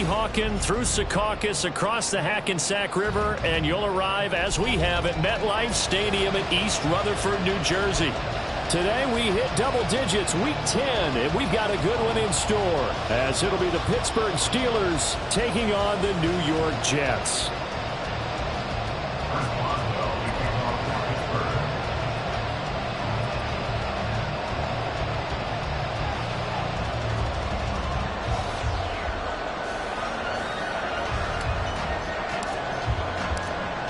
Weehawken through Secaucus across the Hackensack River, and you'll arrive, as we have, at MetLife Stadium in East Rutherford, New Jersey. Today we hit double digits, Week 10, and we've got a good one in store, as it'll be the Pittsburgh Steelers taking on the New York Jets.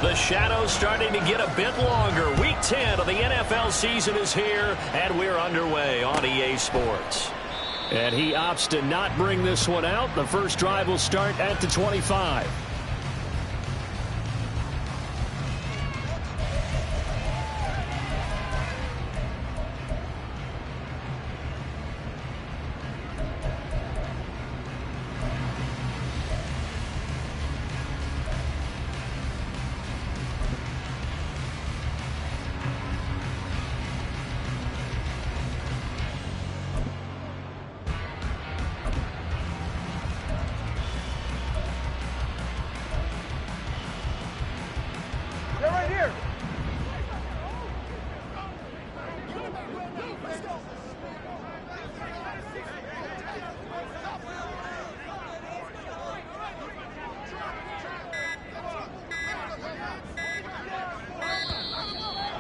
The shadow's starting to get a bit longer. Week 10 of the NFL season is here, and we're underway on EA Sports. And he opts to not bring this one out. The first drive will start at the 25.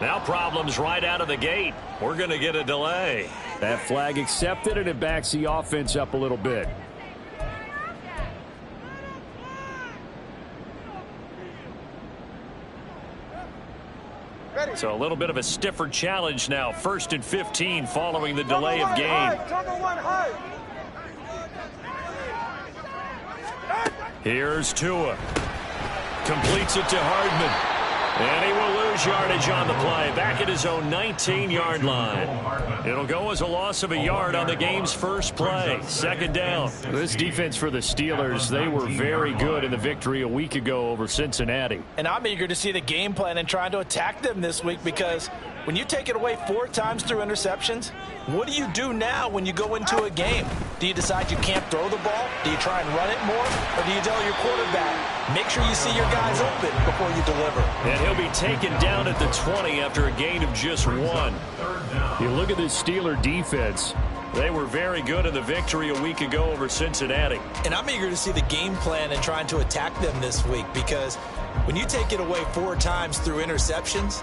Now problems right out of the gate. We're going to get a delay. That flag accepted, and it backs the offense up a little bit. So a little bit of a stiffer challenge now. 1st and 15 following the delay of game. Here's Tua. Completes it to Hardman. And he will lose yardage on the play. Back at his own 19-yard line. It'll go as a loss of a yard on the game's first play. 2nd down. This defense for the Steelers, they were very good in the victory a week ago over Cincinnati. And I'm eager to see the game plan and trying to attack them this week, because when you take it away 4 times through interceptions, what do you do now when you go into a game? Do you decide you can't throw the ball? Do you try and run it more? Or do you tell your quarterback, make sure you see your guys open before you deliver? And he'll be taken down at the 20 after a gain of just 1. You look at this Steeler defense. They were very good in the victory a week ago over Cincinnati. And I'm eager to see the game plan and trying to attack them this week, because when you take it away 4 times through interceptions,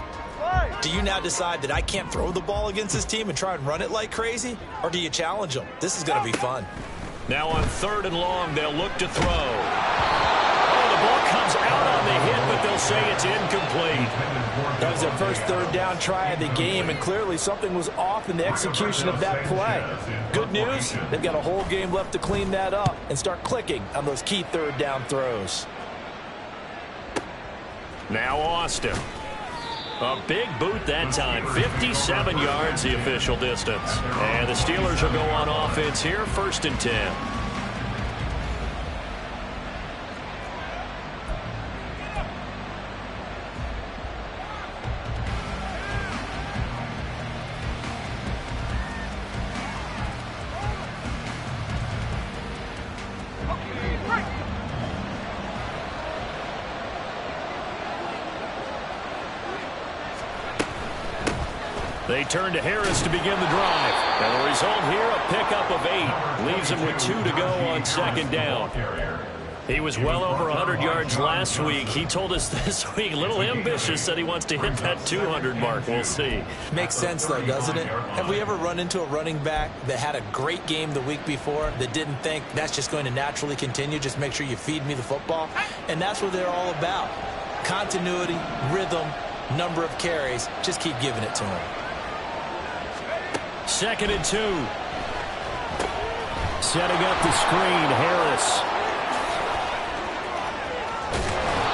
do you now decide that I can't throw the ball against this team and try and run it like crazy? Or do you challenge them? This is going to be fun. Now on 3rd and long, they'll look to throw. Oh, the ball comes out on the hit, but they'll say it's incomplete. That was their first 3rd down try of the game, and clearly something was off in the execution of that play. Good news, they've got a whole game left to clean that up and start clicking on those key 3rd down throws. Now Austin. A big boot that time. 57 yards the official distance. And the Steelers will go on offense here. 1st and 10. They turn to Harris to begin the drive. And the result here, a pickup of 8. Leaves him with 2 to go on 2nd down. He was well over 100 yards last week. He told us this week, a little ambitious, that he wants to hit that 200 mark. We'll see. Makes sense, though, doesn't it? Have we ever run into a running back that had a great game the week before that didn't think that's just going to naturally continue? Just make sure you feed me the football. And that's what they're all about. Continuity, rhythm, number of carries. Just keep giving it to him. 2nd and 2. Setting up the screen, Harris.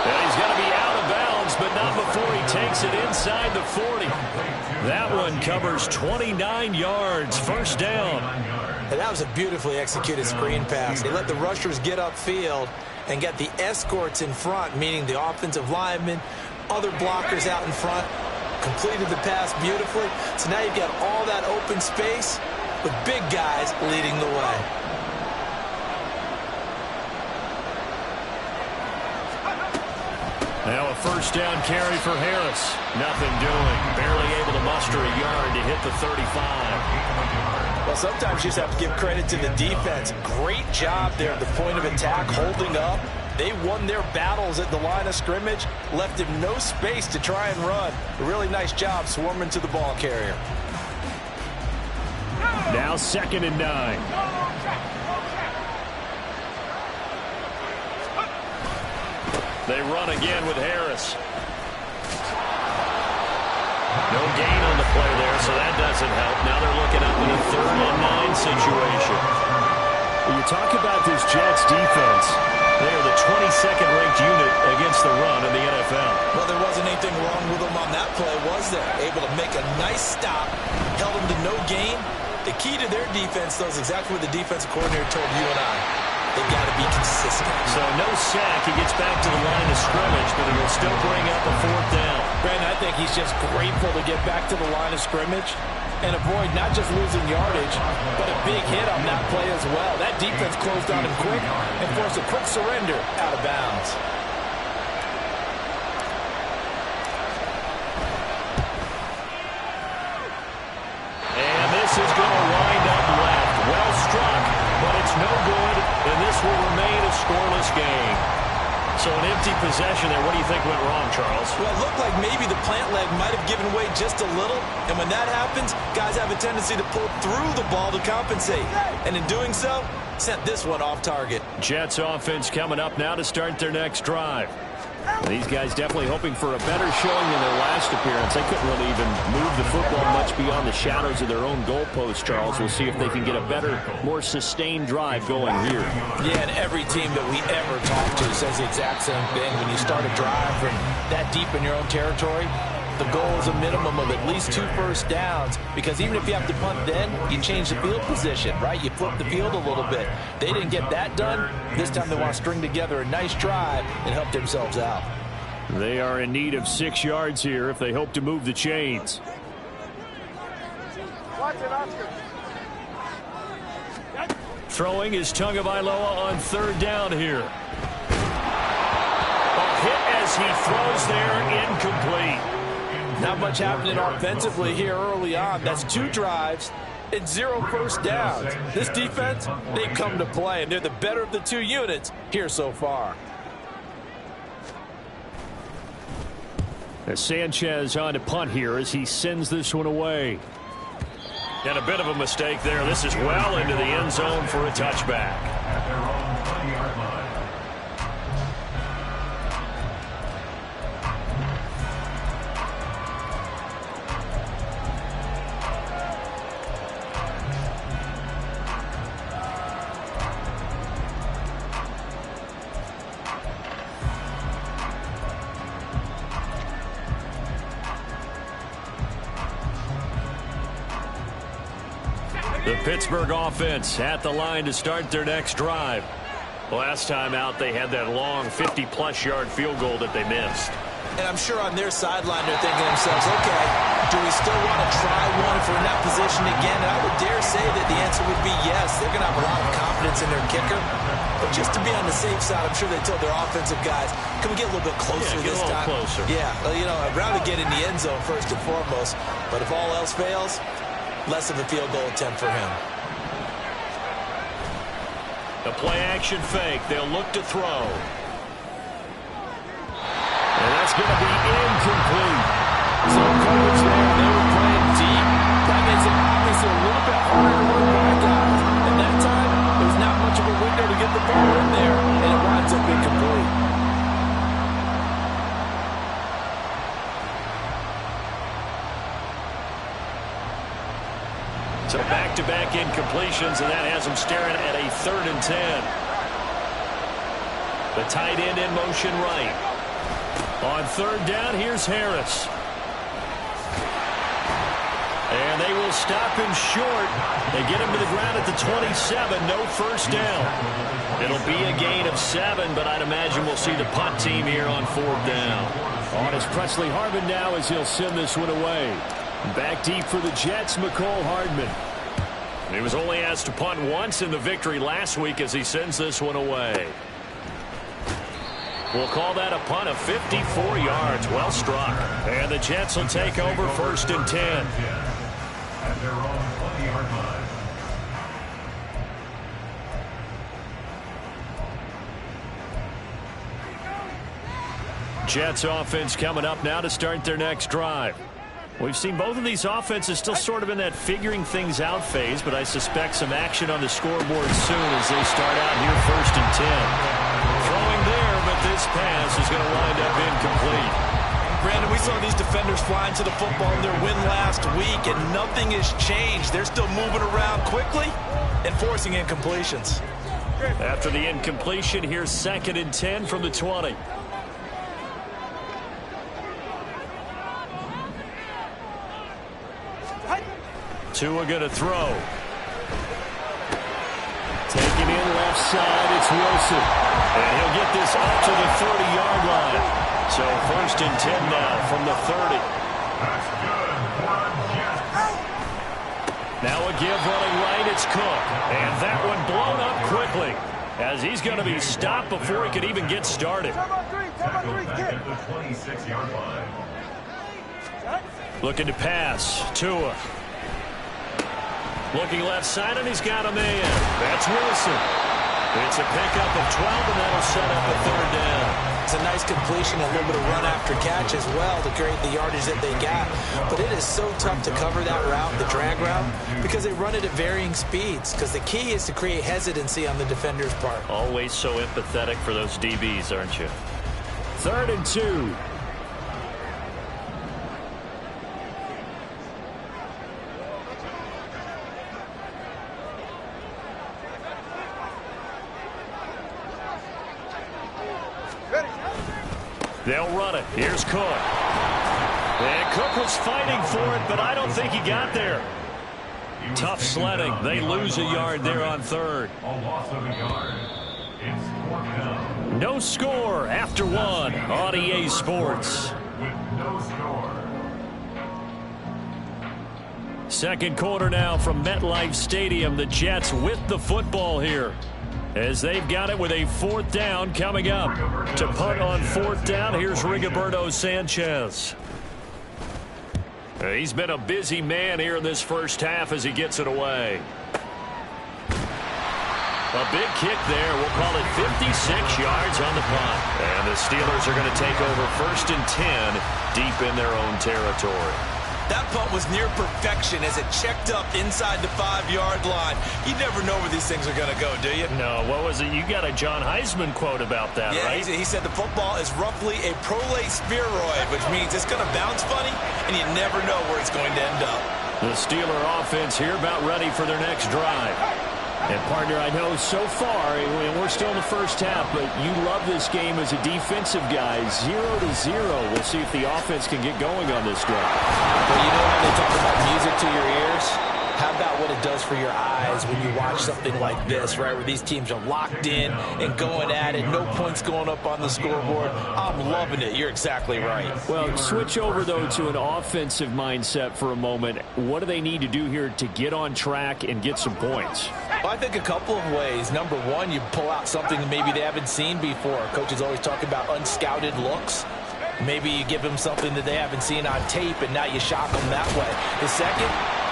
And he's going to be out of bounds, but not before he takes it inside the 40. That one covers 29 yards. 1st down. And that was a beautifully executed screen pass. They let the rushers get upfield and get the escorts in front, meaning the offensive linemen, other blockers out in front. Completed the pass beautifully. So now you've got all that open space with big guys leading the way. Now a first down carry for Harris. Nothing doing. Barely able to muster a yard to hit the 35. Well, sometimes you just have to give credit to the defense. Great job there at the point of attack, holding up. They won their battles at the line of scrimmage, left him no space to try and run. A really nice job swarming to the ball carrier. Now 2nd and 9. They run again with Harris. No gain on the play there, so that doesn't help. Now they're looking up in a 3rd and 9 situation. When you talk about this Jets defense, they are the 22nd ranked unit against the run in the NFL. Well, there wasn't anything wrong with them on that play, was there? Able to make a nice stop, held them to no gain. The key to their defense, though, is exactly what the defensive coordinator told you and I. They've got to be consistent. So no sack. He gets back to the line of scrimmage, but it'll still bring up a 4th down. Brandon, I think he's just grateful to get back to the line of scrimmage and avoid not just losing yardage, but a big hit on that play as well. That defense closed on him quick and forced a quick surrender out of bounds. And this is going to wind up left. Well struck, but it's no good, and this will remain a scoreless game. So an empty possession there. What do you think went wrong, Charles? Well, it looked like maybe the plant leg might have given way just a little. And when that happens, guys have a tendency to pull through the ball to compensate. And in doing so, sent this one off target. Jets offense coming up now to start their next drive. These guys definitely hoping for a better showing than their last appearance. They couldn't really even move the football much beyond the shadows of their own goalpost, Charles. We'll see if they can get a better, more sustained drive going here. Yeah, and every team that we ever talk to says the exact same thing. When you start a drive from that deep in your own territory, the goal is a minimum of at least 2 first downs, because even if you have to punt then, you change the field position, right? You flip the field a little bit. They didn't get that done. This time they want to string together a nice drive and help themselves out. They are in need of 6 yards here if they hope to move the chains. Throwing is Tagovailoa on 3rd down here. A hit as he throws there, incomplete. Not much happening offensively here early on. That's 2 drives and 0 first downs. This defense, they come to play, and they're the better of the 2 units here so far. As Sanchez on to punt here as he sends this one away. And a bit of a mistake there. This is well into the end zone for a touchback. The Pittsburgh offense at the line to start their next drive. Last time out, they had that long 50-plus yard field goal that they missed. And I'm sure on their sideline they're thinking to themselves, okay, do we still want to try one if we're in that position again? And I would dare say that the answer would be yes. They're going to have a lot of confidence in their kicker. But just to be on the safe side, I'm sure they told their offensive guys, can we get a little bit closer this time? Closer. Yeah, well, you know, I'd rather get in the end zone first and foremost. But if all else fails, less of a field goal attempt for him. The play-action fake. They'll look to throw. And that's going to be incomplete. So coverage there. They were playing deep. That makes it obviously a little bit harder to run by guys. And that time, there's not much of a window to get the ball in there, and it winds up incomplete. So back-to-back incompletions, and that has them staring at a 3rd and 10. The tight end in motion right. On 3rd down, here's Harris. And they will stop him short. They get him to the ground at the 27. No first down. It'll be a gain of 7, but I'd imagine we'll see the punt team here on 4th down. On is Presley Harvin now as he'll send this one away. Back deep for the Jets, McCole Hardman. He was only asked to punt once in the victory last week as he sends this one away. We'll call that a punt of 54 yards. Well struck. And the Jets will take over 1st and 10. At their own 20-yard line. Jets offense coming up now to start their next drive. We've seen both of these offenses still sort of in that figuring things out phase, but I suspect some action on the scoreboard soon as they start out here 1st and 10. Throwing there, but this pass is going to wind up incomplete. Brandon, we saw these defenders flying to the football in their win last week, and nothing has changed. They're still moving around quickly and forcing incompletions. After the incompletion, here's 2nd and 10 from the 20. Tua going to throw. Taking in left side, it's Wilson. And he'll get this up to the 30-yard line. So 1st and 10 now from the 30. That's good for Jets. Now a give running right, it's Cook. And that one blown up quickly as he's going to be stopped before he could even get started. Tackled back at the 26-yard line. Looking to pass. Tua. Looking left side, and he's got a man. That's Wilson. It's a pickup of 12, and that'll set up a 3rd down. It's a nice completion, a little bit of run after catch as well to create the yardage that they got. But it is so tough to cover that route, the drag route, because they run it at varying speeds. Because the key is to create hesitancy on the defender's part. Always so empathetic for those DBs, aren't you? 3rd and 2. They'll run it. Here's Cook. And Cook was fighting for it, but I don't think he got there. Tough sledding. They lose a yard there on 3rd. A loss of a yard. It's 4th down. No score after 1 on EA Sports. With no score. 2nd quarter now from MetLife Stadium. The Jets with the football here, as they've got it with a 4th down coming up. To punt on 4th down, here's Rigoberto Sanchez. He's been a busy man here in this first half as he gets it away. A big kick there. We'll call it 56 yards on the punt. And the Steelers are going to take over 1st and 10 deep in their own territory. That punt was near perfection as it checked up inside the 5-yard line. You never know where these things are going to go, do you? No, what was it? You got a John Heisman quote about that, yeah, right? He said the football is roughly a prolate spheroid, which means it's going to bounce funny, and you never know where it's going to end up. The Steeler offense here about ready for their next drive. And, partner, I know so far, and we're still in the first half, but you love this game as a defensive guy. 0-0. We'll see if the offense can get going on this drive. Well, you know how they talk about music to your ears? How about what it does for your eyes when you watch something like this, right, where these teams are locked in and going at it, no points going up on the scoreboard? I'm loving it. You're exactly right. Well, switch over, though, to an offensive mindset for a moment. What do they need to do here to get on track and get some points? Well, I think a couple of ways. Number one, you pull out something that maybe they haven't seen before. Coaches always talk about unscouted looks. Maybe you give them something that they haven't seen on tape, and now you shock them that way. The second,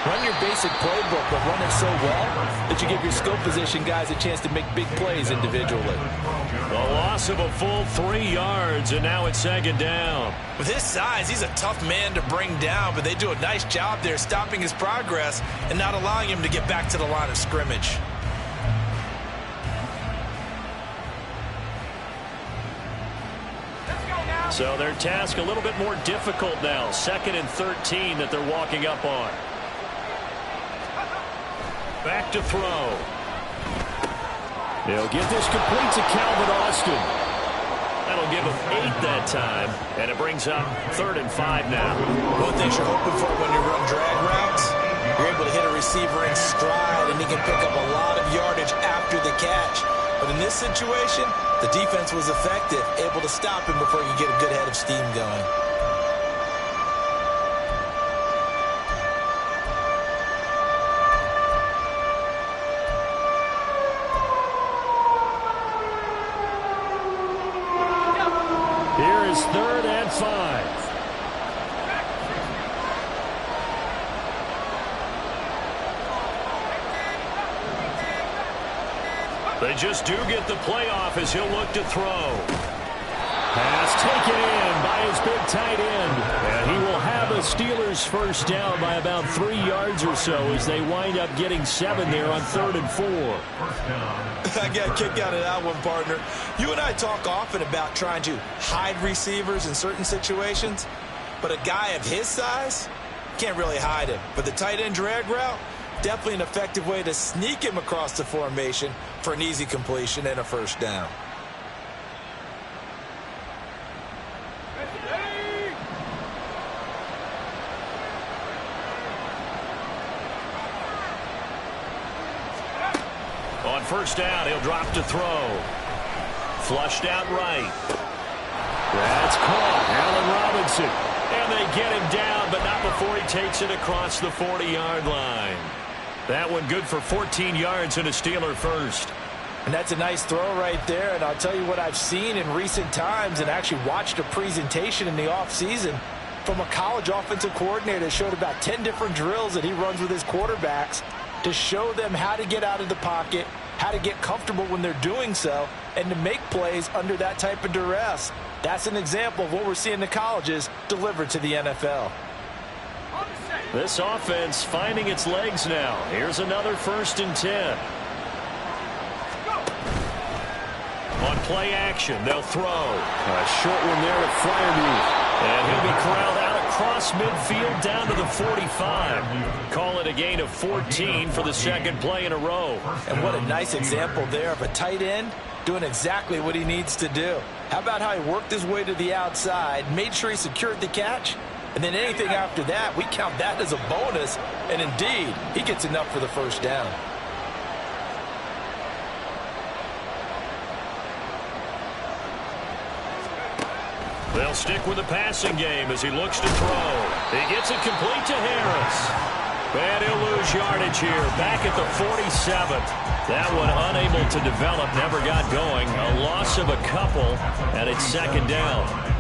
run your basic playbook, but run it so well that you give your skill position guys a chance to make big plays individually. A loss of a full 3 yards, and now it's 2nd down. With his size, he's a tough man to bring down, but they do a nice job there stopping his progress and not allowing him to get back to the line of scrimmage. So their task a little bit more difficult now. 2nd and 13 that they're walking up on. Back to throw. They'll get this complete to Calvin Austin. That'll give him 8 that time, and it brings up 3rd and 5 now. One thing you're hoping for when you run drag routes, you're able to hit a receiver in stride, and he can pick up a lot of yardage after the catch. But in this situation, the defense was effective, able to stop him before you get a good head of steam going. Here is 3rd and 5. They just do get the playoff as he'll look to throw. Pass taken in by his big tight end. And he will have a Steelers first down by about 3 yards or so as they wind up getting 7 there on 3rd and 4. I got a kick out of that one, partner. You and I talk often about trying to hide receivers in certain situations, but a guy of his size can't really hide him. But the tight end drag route, definitely an effective way to sneak him across the formation for an easy completion and a first down. On first down, he'll drop to throw. Flushed out right. That's caught. Allen Robinson. And they get him down, but not before he takes it across the 40-yard line. That one good for 14 yards and a Steeler first. And that's a nice throw right there. And I'll tell you what I've seen in recent times and actually watched a presentation in the offseason from a college offensive coordinator that showed about 10 different drills that he runs with his quarterbacks to show them how to get out of the pocket, how to get comfortable when they're doing so, and to make plays under that type of duress. That's an example of what we're seeing the colleges delivered to the NFL. This offense finding its legs now. Here's another 1st and 10. On play action, they'll throw. A short one there to Freiermuth. And he'll be corralled out across midfield down to the 45. Call it a gain of 14 for the 2nd play in a row. And what a nice example there of a tight end doing exactly what he needs to do. How about how he worked his way to the outside, made sure he secured the catch, and then anything after that, we count that as a bonus. And indeed, he gets enough for the first down. They'll stick with the passing game as he looks to throw. He gets it complete to Harris. And he'll lose yardage here, back at the 47th. That one unable to develop, never got going. A loss of a couple, and it's 2nd down.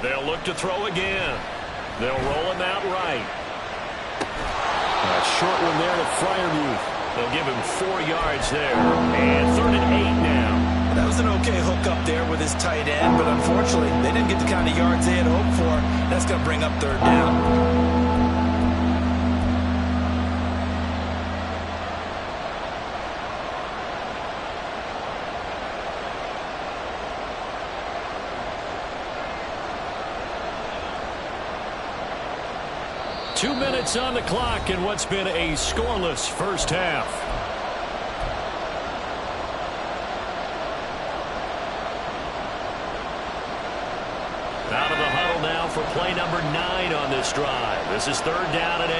They'll look to throw again. They'll roll him out right. A short one there to Freiermuth. They'll give him 4 yards there. And 3rd and 8 now. That was an okay hook up there with his tight end, but unfortunately, they didn't get the kind of yards they had hoped for. That's going to bring up 3rd down. Two minutes on the clock in what's been a scoreless first half. Out of the huddle now for play number 9 on this drive. This is 3rd down and 8.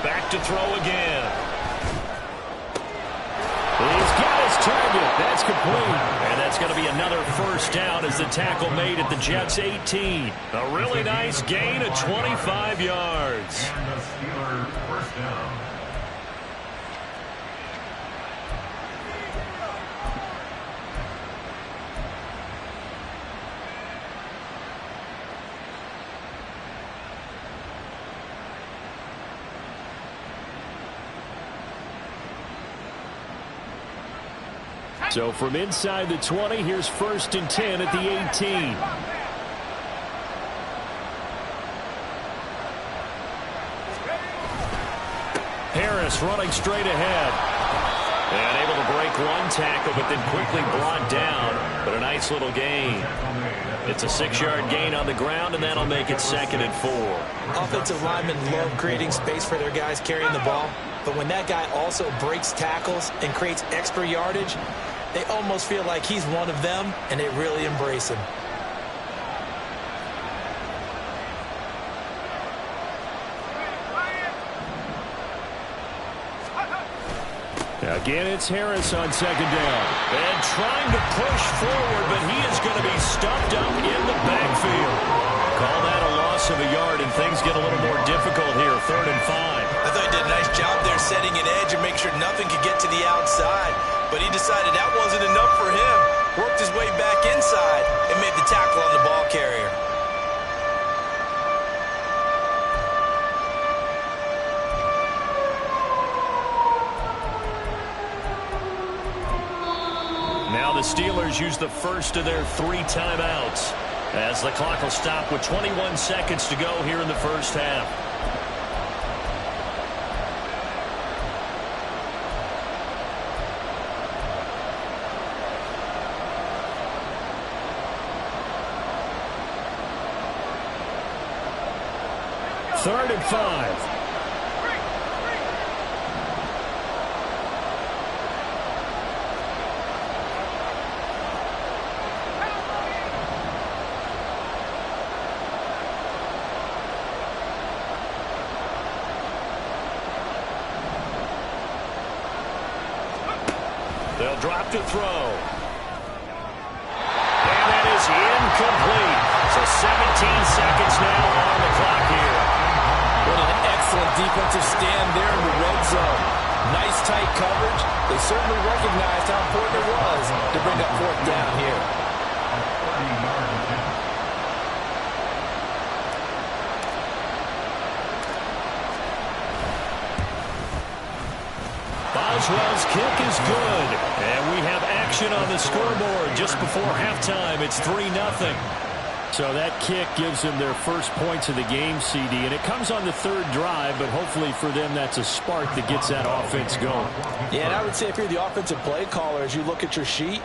Back to throw again. He's got his target. That's complete. And that's going to be another first down as the tackle made at the Jets' 18. A really nice gain of 25 yards. And the Steelers first down. So from inside the 20, here's 1st and 10 at the 18. Harris running straight ahead. And able to break one tackle, but then quickly brought down. But a nice little gain. It's a 6-yard gain on the ground, and that'll make it 2nd and 4. Offensive linemen love creating space for their guys carrying the ball. But when that guy also breaks tackles and creates extra yardage, they almost feel like he's one of them, and they really embrace him. Again, it's Harris on second down. And trying to push forward, but he is going to be stuffed up in the backfield. Call that a loss of a yard, and things get a little more difficult here, 3rd and 5. I thought he did a nice job there setting an edge and make sure nothing could get to the outside. But he decided that wasn't enough for him. Worked his way back inside and made the tackle on the ball carrier. Now the Steelers use the first of their 3 timeouts as the clock will stop with 21 seconds to go here in the first half. Third and 5. They'll drop to throw. And that is incomplete. So 17 seconds now on the clock here. What an excellent defensive stand there in the red zone. Nice tight coverage. They certainly recognized how important it was to bring up 4th down here. Boswell's kick is good. And we have action on the scoreboard just before halftime. It's 3-0. So that kick gives them their first points of the game, CD, and it comes on the 3rd drive, but hopefully for them that's a spark that gets that offense going. Yeah, and I would say if you're the offensive play caller, as you look at your sheet,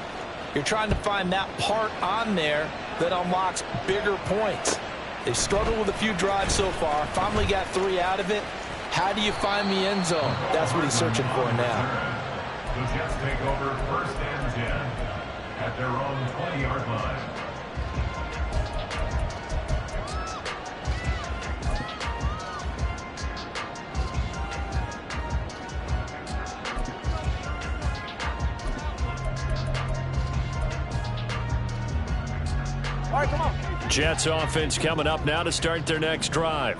you're trying to find that part on there that unlocks bigger points. They've struggled with a few drives so far, finally got 3 out of it. How do you find the end zone? That's what he's searching for now. The Jets take over 1st and 10 at their own 20-yard line. All right, come on. Jets offense coming up now to start their next drive.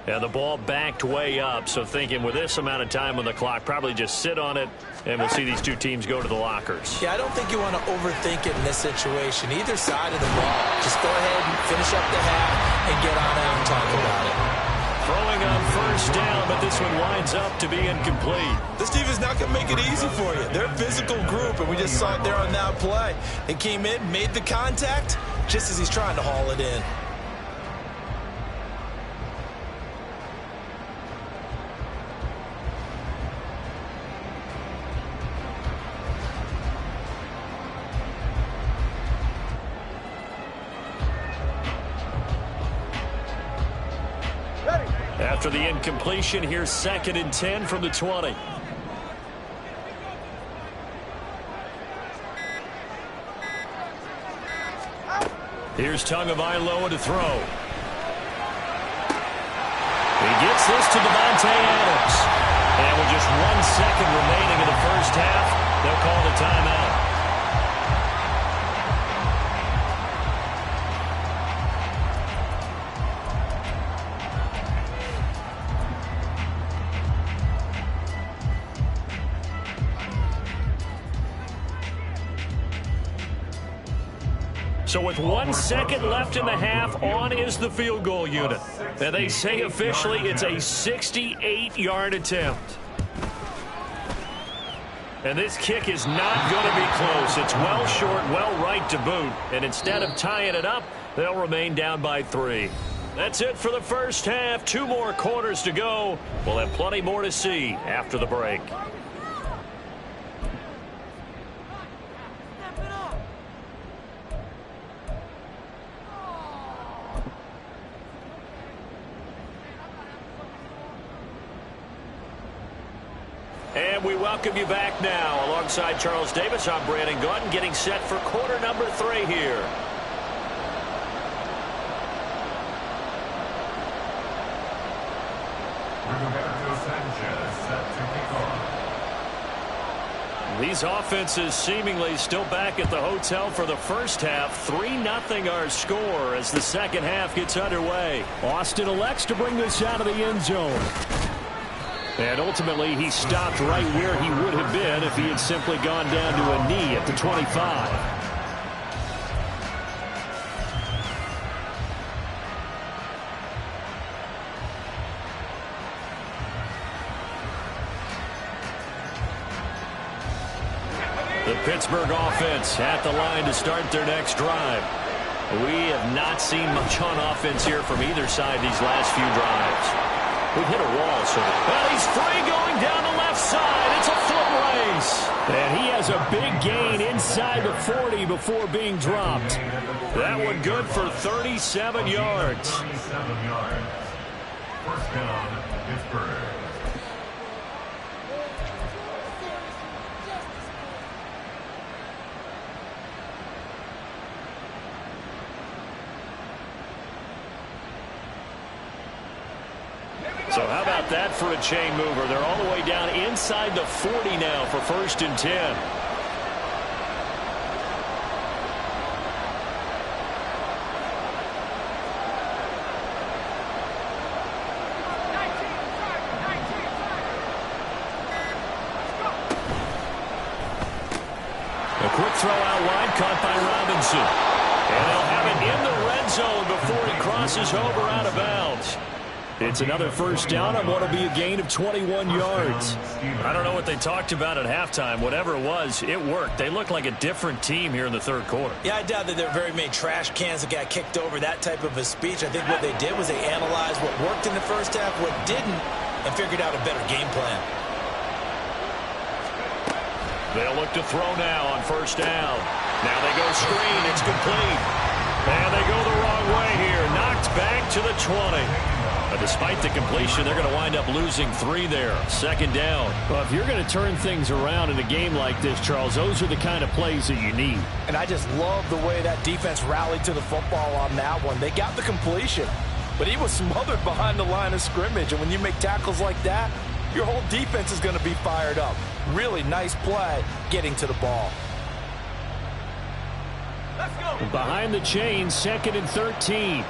And the ball backed way up, so thinking with this amount of time on the clock, probably just sit on it, and we'll see these 2 teams go to the lockers. Yeah, I don't think you want to overthink it in this situation. Either side of the ball. Just go ahead and finish up the half and get on out and talk about it. Throwing on 1st down, but this one winds up to be incomplete. This team is not going to make it easy for you. They're a physical group, and we just saw it there on that play. They came in, made the contact, just as he's trying to haul it in. After the incompletion, here's 2nd and 10 from the 20. Here's Tagovailoa to throw. He gets this to Devontae Adams. And with just 1 second remaining in the first half, they'll call the timeout. So with 1 second left in the half, on is the field goal unit. And they say officially it's a 68-yard attempt. And this kick is not going to be close. It's well short, well right to boot. And instead of tying it up, they'll remain down by 3. That's it for the first half. 2 more quarters to go. We'll have plenty more to see after the break. And And we welcome you back now. Alongside Charles Davis, I'm Brandon Gaudin, getting set for quarter number 3 here. These offenses seemingly still back at the hotel for the first half. 3-0 our score as the second half gets underway. Austin elects to bring this out of the end zone. And ultimately, he stopped right where he would have been if he had simply gone down to a knee at the 25. The Pittsburgh offense at the line to start their next drive. We have not seen much on offense here from either side these last few drives. We've hit a wall, so well, he's free going down the left side. It's a foot race. And he has a big gain inside the 40 before being dropped. That one good for 37 yards. 37 yards. First down, Pittsburgh. So how about that for a chain mover? They're all the way down inside the 40 now for 1st and 10. A quick throw out wide, caught by Robinson. And they'll have it in the red zone before he crosses over out of bounds. It's another first down on what will be a gain of 21 yards. I don't know what they talked about at halftime. Whatever it was, it worked. They look like a different team here in the third quarter. Yeah, I doubt that there are very many trash cans that got kicked over, that type of a speech. I think what they did was they analyzed what worked in the first half, what didn't, and figured out a better game plan. They'll look to throw now on first down. Now they go screen. It's complete. And they go the wrong way here. Knocked back to the 20. But despite the completion, they're going to wind up losing 3 there. Second down. Well, if you're going to turn things around in a game like this, Charles, those are the kind of plays that you need. And I just love the way that defense rallied to the football on that one. They got the completion, but he was smothered behind the line of scrimmage. And when you make tackles like that, your whole defense is going to be fired up. Really nice play getting to the ball. Let's go. Behind the chain, 2nd and 13.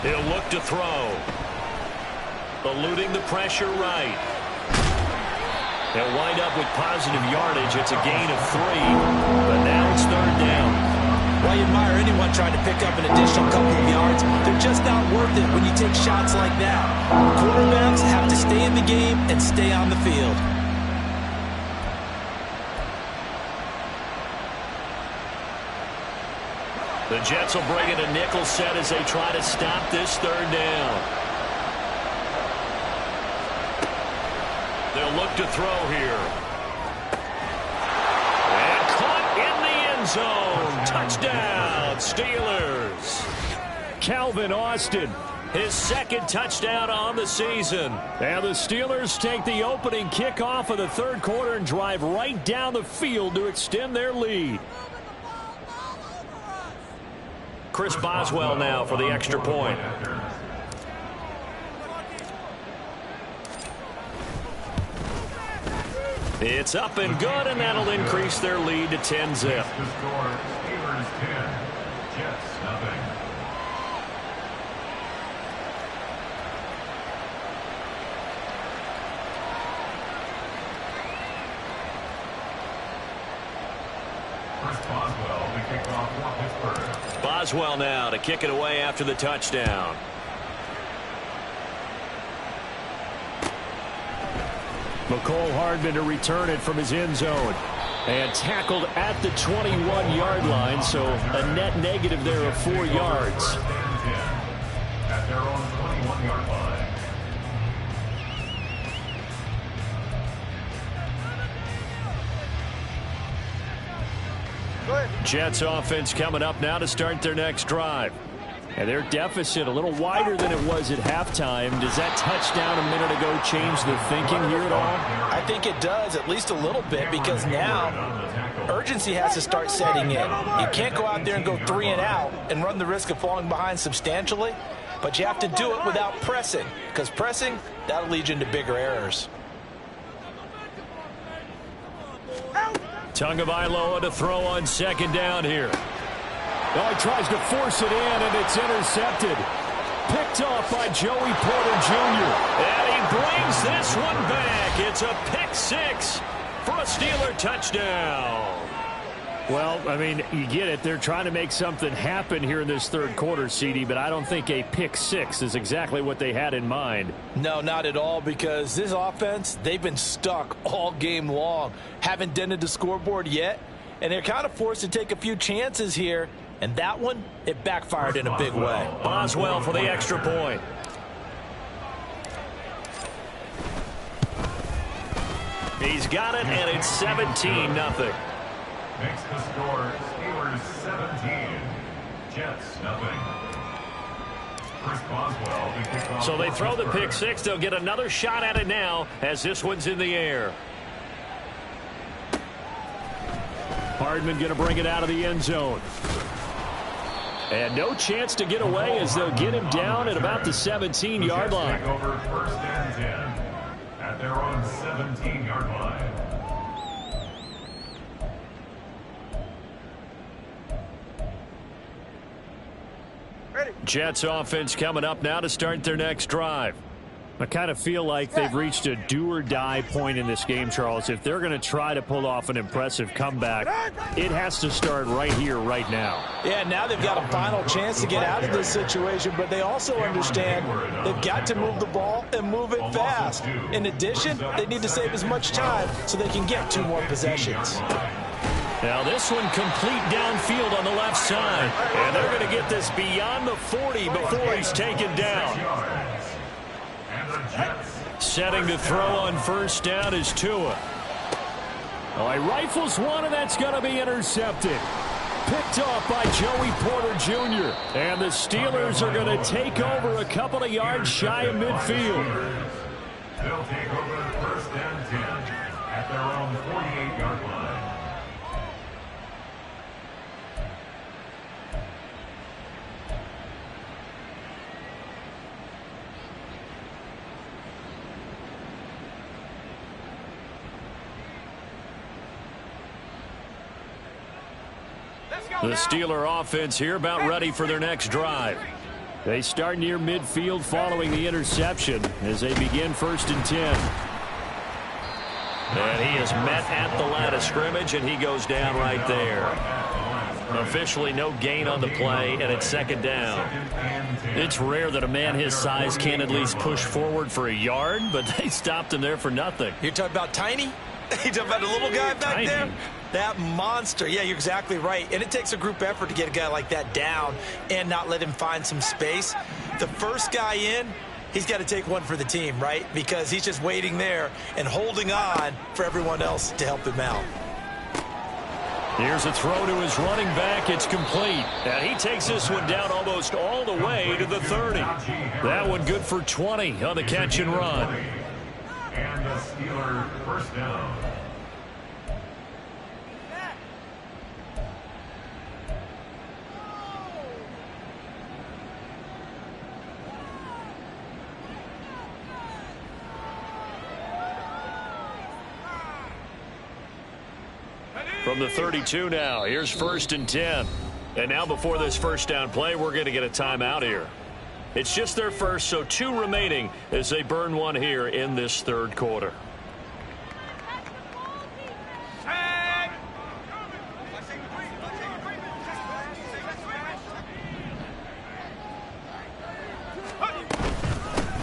He'll look to throw. Eluding the pressure right. They'll wind up with positive yardage. It's a gain of 3, but now it's 3rd down. While you admire anyone trying to pick up an additional couple of yards, they're just not worth it when you take shots like that. Quarterbacks have to stay in the game and stay on the field. The Jets will bring in a nickel set as they try to stop this 3rd down. They'll look to throw here. And caught in the end zone. Touchdown, Steelers. Calvin Austin, his 2nd touchdown on the season. And the Steelers take the opening kickoff of the 3rd quarter and drive right down the field to extend their lead. Chris Boswell now for the extra point. It's up and good, and that'll increase their lead to 10-zip. Boswell now to kick it away after the touchdown. McCole Hardman to return it from his end zone. And tackled at the 21-yard line, so a net negative there of 4 yards. At their own 21-yard line. Jets offense coming up now to start their next drive. And their deficit a little wider than it was at halftime. Does that touchdown a minute ago change the thinking here at all? I think it does, at least a little bit, because now urgency has to start setting in. You can't go out there and go 3 and out and run the risk of falling behind substantially, but you have to do it without pressing, because pressing, that'll lead you into bigger errors. Tagovailoa to throw on second down here. Oh, he tries to force it in, and it's intercepted. Picked off by Joey Porter Jr. And he brings this one back. It's a pick six for a Steeler touchdown. Well, I mean, you get it. They're trying to make something happen here in this third quarter, CD, but I don't think a pick six is exactly what they had in mind. No, not at all, because this offense, they've been stuck all game long. Haven't dented the scoreboard yet, and they're kind of forced to take a few chances here. And that one, it backfired in a big way. Boswell for the extra point. He's got it, and it's 17-0. Makes the score Steelers 17, Jets nothing. Chris Boswell, the kickoff. So they throw the pick six. They'll get another shot at it now as this one's in the air. Hardman going to bring it out of the end zone. And no chance to get away as they'll get him down at about the 17-yard line. Take over first and 10 at their own 17-yard line. Jets offense coming up now to start their next drive. I kind of feel like they've reached a do-or-die point in this game, Charles. If they're going to try to pull off an impressive comeback, it has to start right here, right now. Yeah, now they've got a final chance to get out of this situation, but they also understand they've got to move the ball and move it fast. In addition, they need to save as much time so they can get 2 more possessions. Now this one complete downfield on the left side. And they're going to get this beyond the 40 before he's taken down. Setting to throw on first down is Tua. Oh, he rifles one, and that's going to be intercepted. Picked off by Joey Porter Jr. And the Steelers are going to take over a couple of yards shy of midfield. They'll take over first and 10 at their own 48-yard line. The Steeler offense here about ready for their next drive. They start near midfield following the interception as they begin first and 10. And he is met at the line of scrimmage, and he goes down right there. Officially no gain on the play, and it's second down. It's rare that a man his size can at least push forward for a yard, but they stopped him there for nothing. You're talking about tiny? You're talking about the little guy back Tiny. there? That monster. Yeah, you're exactly right. And it takes a group effort to get a guy like that down and not let him find some space. The first guy in, he's got to take one for the team, right? Because he's just waiting there and holding on for everyone else to help him out. Here's a throw to his running back. It's complete. And he takes this one down almost all the way to the 30. That one good for 20 on the catch and run. And the Steeler first down. From the 32 now, here's first and 10. And now before this first down play, we're going to get a timeout here. It's just their first, so 2 remaining as they burn one here in this third quarter.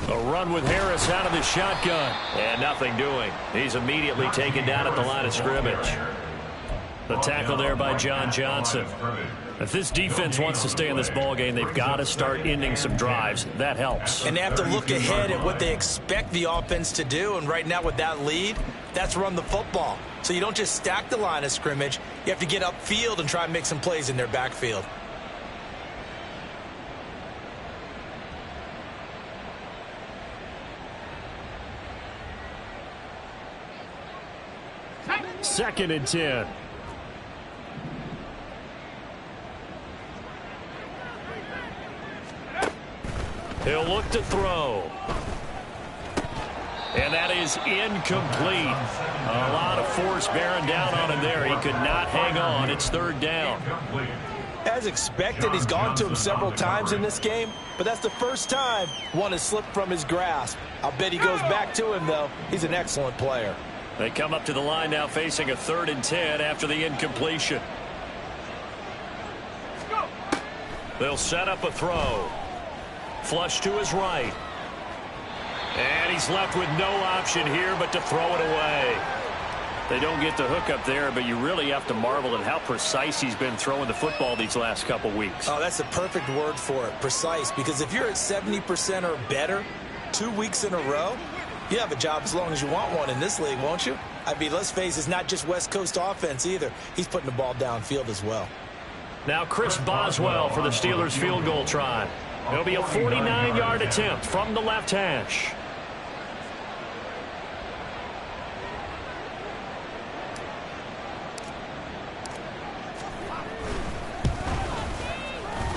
A run with Harris out of the shotgun. And nothing doing. He's immediately taken down at the line of scrimmage. The tackle there by John Johnson. If this defense wants to stay in this ballgame, they've got to start ending some drives. That helps. And they have to look ahead at what they expect the offense to do. And right now with that lead, that's run the football. So you don't just stack the line of scrimmage. You have to get upfield and try and make some plays in their backfield. 2nd and 10. He'll look to throw. And that is incomplete. A lot of force bearing down on him there. He could not hang on. It's 3rd down. As expected, he's gone to him several times in this game, but that's the first time one has slipped from his grasp. I'll bet he goes back to him, though. He's an excellent player. They come up to the line now facing a 3rd and 10 after the incompletion. They'll set up a throw. Flush to his right. And he's left with no option here but to throw it away. They don't get the hook up there, but you really have to marvel at how precise he's been throwing the football these last couple weeks. Oh, that's the perfect word for it, precise, because if you're at 70% or better 2 weeks in a row, you have a job as long as you want one in this league, won't you? I mean, let's face it, it's not just West Coast offense either. He's putting the ball downfield as well. Now Chris Boswell for the Steelers field goal try. It'll be a 49-yard attempt from the left hash.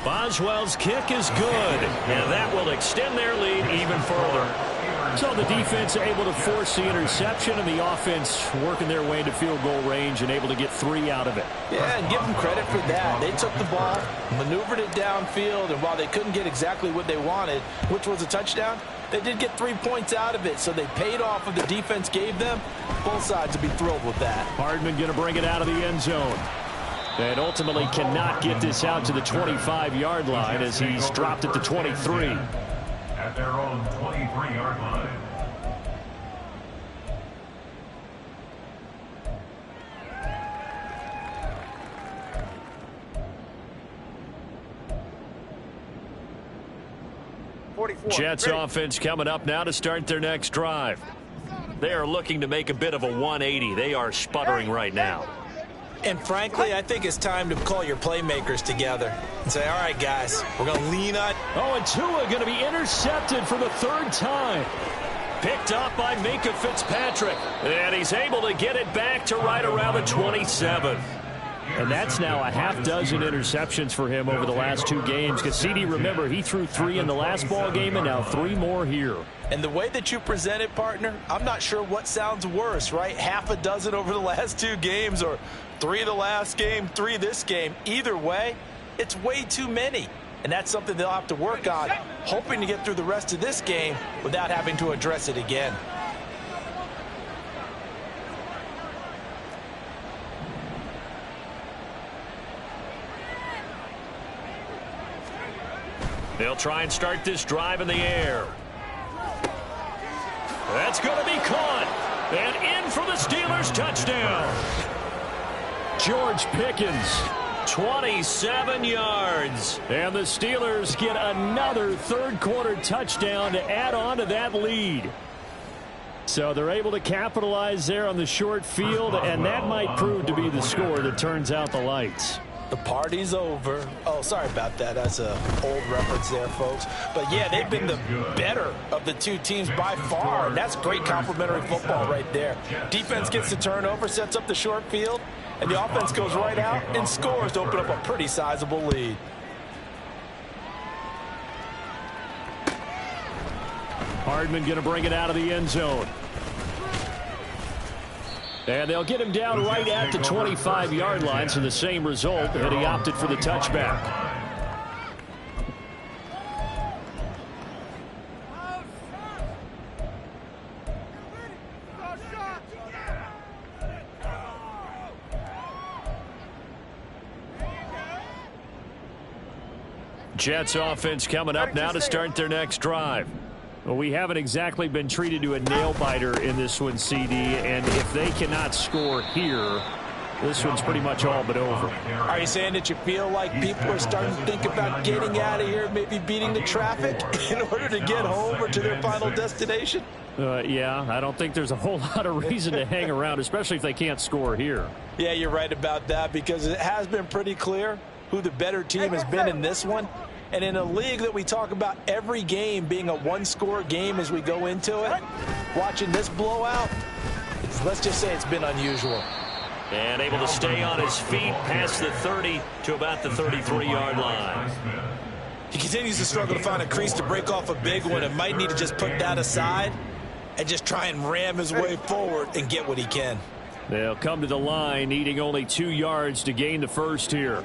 Boswell's kick is good, and that will extend their lead even further. So the defense able to force the interception, and the offense working their way into field goal range and able to get 3 out of it. Yeah, and give them credit for that. They took the ball, maneuvered it downfield, and while they couldn't get exactly what they wanted, which was a touchdown, they did get 3 points out of it, so they paid off what the defense gave them. Both sides will be thrilled with that. Hardman going to bring it out of the end zone. And ultimately cannot get this out to the 25-yard line as he's dropped at the 23. At their own 23-yard line. Jets offense coming up now to start their next drive. They are looking to make a bit of a 180. They are sputtering right now. And frankly, I think it's time to call your playmakers together and say, all right, guys, we're going to lean on. Oh, and Tua going to be intercepted for the 3rd time. Picked up by Minka Fitzpatrick. And he's able to get it back to right around the 27. And that's now a half dozen interceptions for him over the last 2 games. Because CD, remember, he threw 3 in the last ball game and now 3 more here. And the way that you present it, partner, I'm not sure what sounds worse, right? Half a dozen over the last 2 games, or 3 the last game, 3 this game. Either way, it's way too many. And that's something they'll have to work on, hoping to get through the rest of this game without having to address it again. They'll try and start this drive in the air. That's going to be caught. And in for the Steelers touchdown. George Pickens. 27 yards. And the Steelers get another 3rd quarter touchdown to add on to that lead. So they're able to capitalize there on the short field, and that might prove to be the score that turns out the lights. The party's over. Oh, sorry about that. That's an old reference there, folks. But, yeah, they've been the better of the 2 teams by far. And that's great complimentary football right there. Defense gets the turnover, sets up the short field, and the offense goes right out and scores to open up a pretty sizable lead. Hardman going to bring it out of the end zone. And they'll get him down right at the 25-yard line, so the same result, and he opted for the touchback. Jets offense coming up now to start their next drive. Well, we haven't exactly been treated to a nail-biter in this one, CD, and if they cannot score here, this one's pretty much all but over. Are you saying that you feel like people are starting to think about getting out of here, maybe beating the traffic in order to get home or to their final destination? Yeah, I don't think there's a whole lot of reason to hang around, especially if they can't score here. Yeah, you're right about that, because it has been pretty clear who the better team has been in this one. And in a league that we talk about every game being a one-score game as we go into it, watching this blowout, let's just say it's been unusual. And able to stay on his feet past the 30 to about the 33-yard line. He continues to struggle to find a crease to break off a big one and might need to just put that aside and just try and ram his way forward and get what he can. They'll come to the line needing only 2 yards to gain the first here.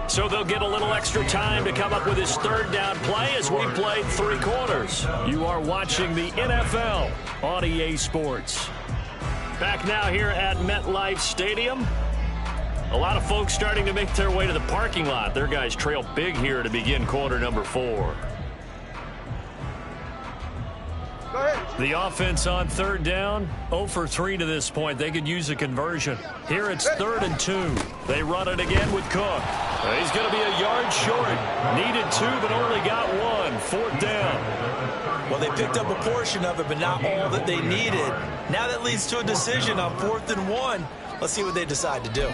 So they'll get a little extra time to come up with his third down play as we played 3 quarters. You are watching the NFL on EA Sports. Back now here at MetLife Stadium. A lot of folks starting to make their way to the parking lot. Their guys trail big here to begin quarter number 4. The offense on third down, 0 for 3 to this point. They could use a conversion. Here it's 3rd and 2. They run it again with Cook. He's going to be a yard short. Needed 2, but only got 1. 4th down. Well, they picked up a portion of it, but not all that they needed. Now that leads to a decision on 4th and 1. Let's see what they decide to do.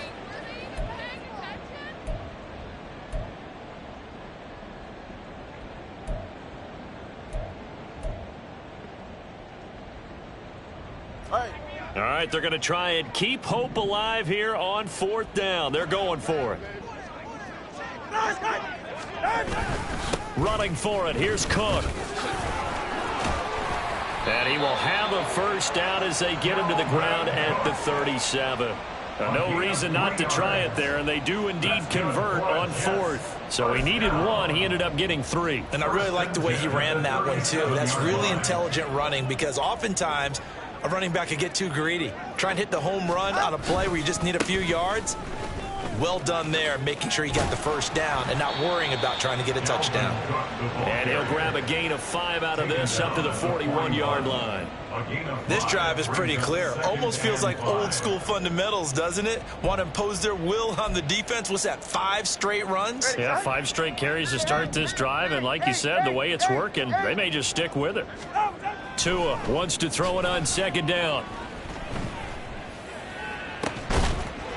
All right, they're going to try and keep hope alive here on 4th down. They're going for it. Running for it. Here's Cook. And he will have a first down as they get him to the ground at the 37. No reason not to try it there, and they do indeed convert on 4th. So he needed 1. He ended up getting 3. And I really like the way he ran that one, too. That's really intelligent running because oftentimes a running back could get too greedy. Try and hit the home run on a play where you just need a few yards. Well done there, making sure he got the first down and not worrying about trying to get a touchdown. And he'll grab a gain of 5 out of this up to the 41-yard line. This drive is pretty clear. Almost feels like old school fundamentals, doesn't it? Want to impose their will on the defense. What's that, 5 straight runs? Yeah, 5 straight carries to start this drive. And like you said, the way it's working, they may just stick with it. Tua wants to throw it on 2nd down.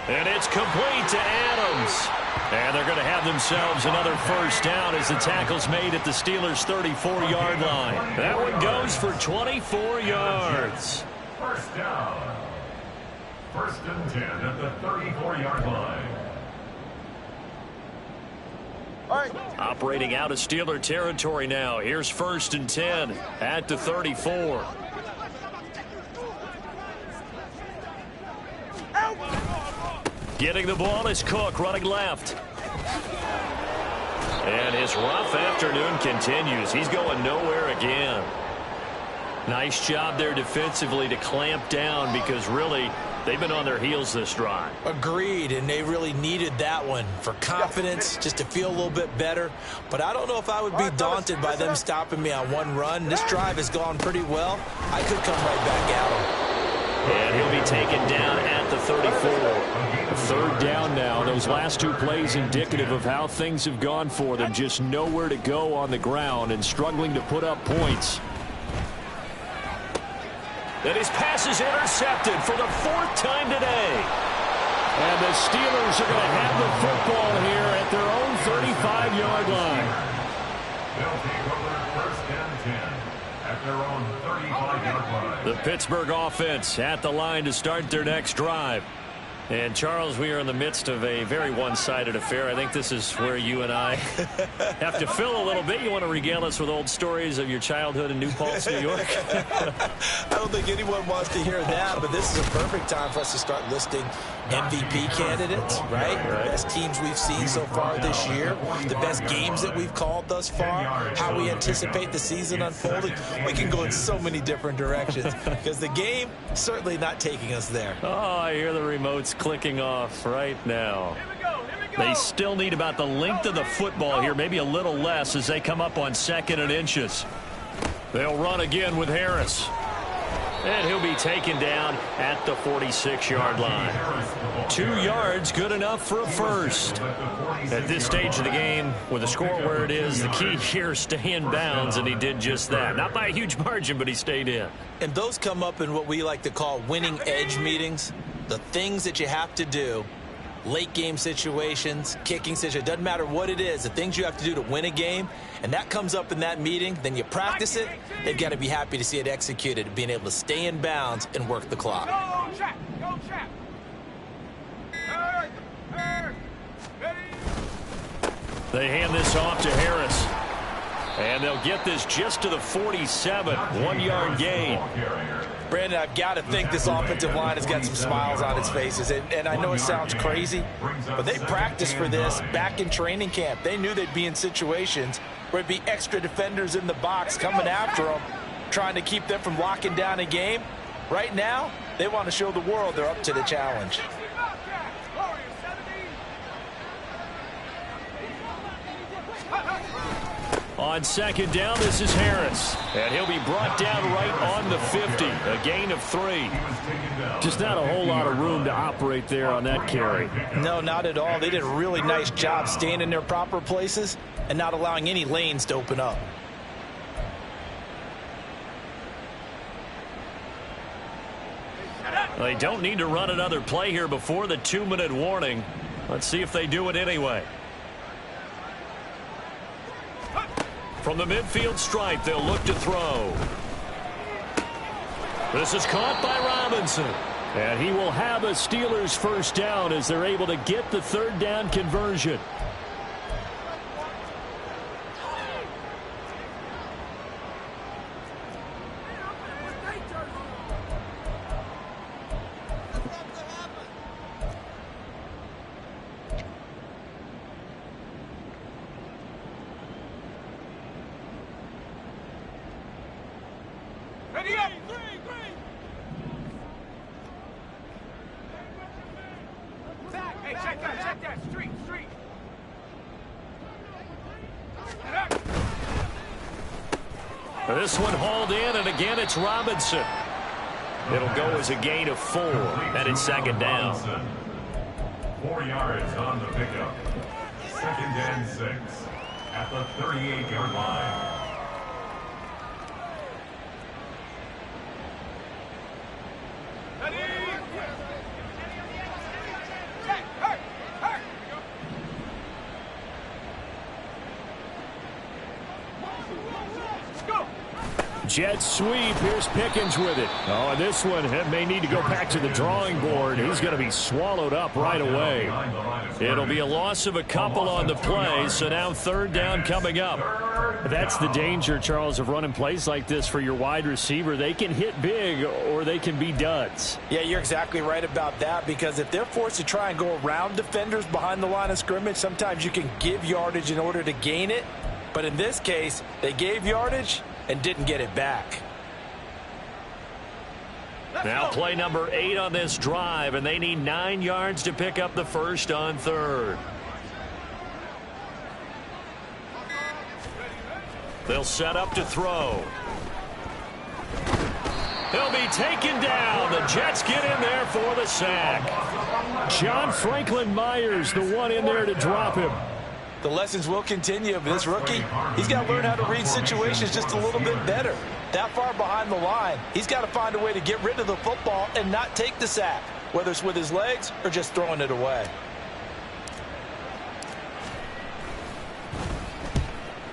And it's complete to Adams. And they're going to have themselves another first down as the tackle's made at the Steelers' 34-yard line. That one goes for 24 yards. First down. 1st and 10 at the 34-yard line. Operating out of Steeler territory now. Here's 1st and 10 at the 34. Getting the ball is Cook running left. And his rough afternoon continues. He's going nowhere again. Nice job there defensively to clamp down because really they've been on their heels this drive. Agreed, and they really needed that one for confidence, just to feel a little bit better. But I don't know if I would be daunted by them stopping me on one run. This drive has gone pretty well. I could come right back at them. And he'll be taken down at the 34. 3rd down now. Those last 2 plays indicative of how things have gone for them. Just nowhere to go on the ground and struggling to put up points. And his pass is intercepted for the 4th time today. And the Steelers are going to have the football here at their own 35-yard line. They'll take over 1st and 10 at their own 35-yard line. The Pittsburgh offense at the line to start their next drive. And, Charles, we are in the midst of a very one-sided affair. I think this is where you and I have to fill a little bit. You want to regale us with old stories of your childhood in New Paltz, New York? I don't think anyone wants to hear that, but this is a perfect time for us to start listing MVP candidates, right? The best teams we've seen so far this year, the best games that we've called thus far, how we anticipate the season unfolding. We can go in so many different directions because the game certainly not taking us there. Oh, I hear the remotes clicking off right now. They still need about the length of the football here, maybe a little less as they come up on 2nd and inches. They'll run again with Harris. And he'll be taken down at the 46-yard line. 2 yards, good enough for a first. At this stage of the game, with the score where it is, the key here is stay in bounds, and he did just that. Not by a huge margin, but he stayed in. And those come up in what we like to call winning edge meetings. The things that you have to do, late game situations, kicking situations, doesn't matter what it is, the things you have to do to win a game, and that comes up in that meeting, then you practice it, they've got to be happy to see it executed, being able to stay in bounds and work the clock. Go, check. Go, check. They hand this off to Harris. And they'll get this just to the 47, 1-yard gain. Brandon, I've got to think this offensive line has got some smiles on its faces. And I know it sounds crazy, but they practiced for this back in training camp. They knew they'd be in situations where it'd be extra defenders in the box coming after them, trying to keep them from locking down a game. Right now, they want to show the world they're up to the challenge. On second down, this is Harris. And he'll be brought down right on the 50. A gain of 3. Just not a whole lot of room to operate there on that carry. No, not at all. They did a really nice job staying in their proper places and not allowing any lanes to open up. They don't need to run another play here before the 2-minute warning. Let's see if they do it anyway. From the midfield stripe, they'll look to throw. This is caught by Robinson. And he will have a Steelers first down as they're able to get the third down conversion. Ready up! Hey, check that, street. This one hauled in, and again it's Robinson. It'll go as a gain of 4, and it's second down. 4 yards on the pickup. 2nd and 6 at the 38-yard line. Jet sweep. Here's Pickens with it. Oh, and this one may need to go back to the drawing board. He's going to be swallowed up right away. It'll be a loss of a couple on the play, so now third down coming up. That's the danger, Charles, of running plays like this for your wide receiver. They can hit big or they can be duds. Yeah, you're exactly right about that, because if they're forced to try and go around defenders behind the line of scrimmage, sometimes you can give yardage in order to gain it. But in this case, they gave yardage and didn't get it back. Now play number 8 on this drive, and they need 9 yards to pick up the first on third. They'll set up to throw. He'll be taken down. The Jets get in there for the sack. John Franklin Myers, the one in there to drop him. The lessons will continue, but this rookie, he's got to learn how to read situations just a little bit better. That far behind the line, he's got to find a way to get rid of the football and not take the sack, whether it's with his legs or just throwing it away.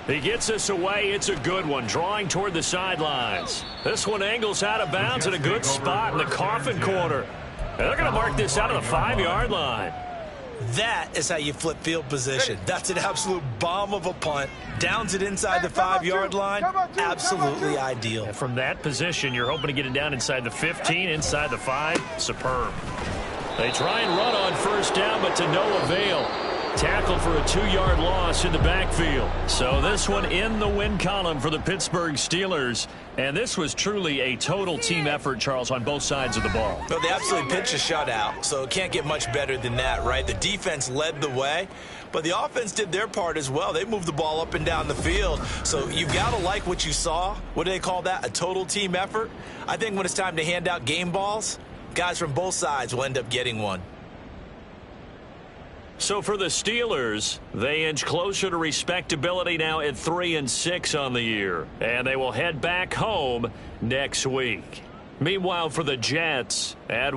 He gets us away. It's a good one, drawing toward the sidelines. This one angles out of bounds in a good spot in the coffin corner. And they're going to mark this out of the 5-yard line. That is how you flip field position. That's an absolute bomb of a punt. Downs it inside the 5-yard line. Absolutely ideal. And from that position, you're hoping to get it down inside the 15, inside the 5. Superb. They try and run on first down, but to no avail. Tackled for a 2-yard loss in the backfield. So this one in the win column for the Pittsburgh Steelers. And this was truly a total team effort, Charles, on both sides of the ball. Well, they absolutely pitched a shutout, so it can't get much better than that, right? The defense led the way, but the offense did their part as well. They moved the ball up and down the field. So you've got to like what you saw. What do they call that? A total team effort? I think when it's time to hand out game balls, guys from both sides will end up getting one. So for the Steelers, they inch closer to respectability now at 3-6 on the year. And they will head back home next week. Meanwhile, for the Jets, at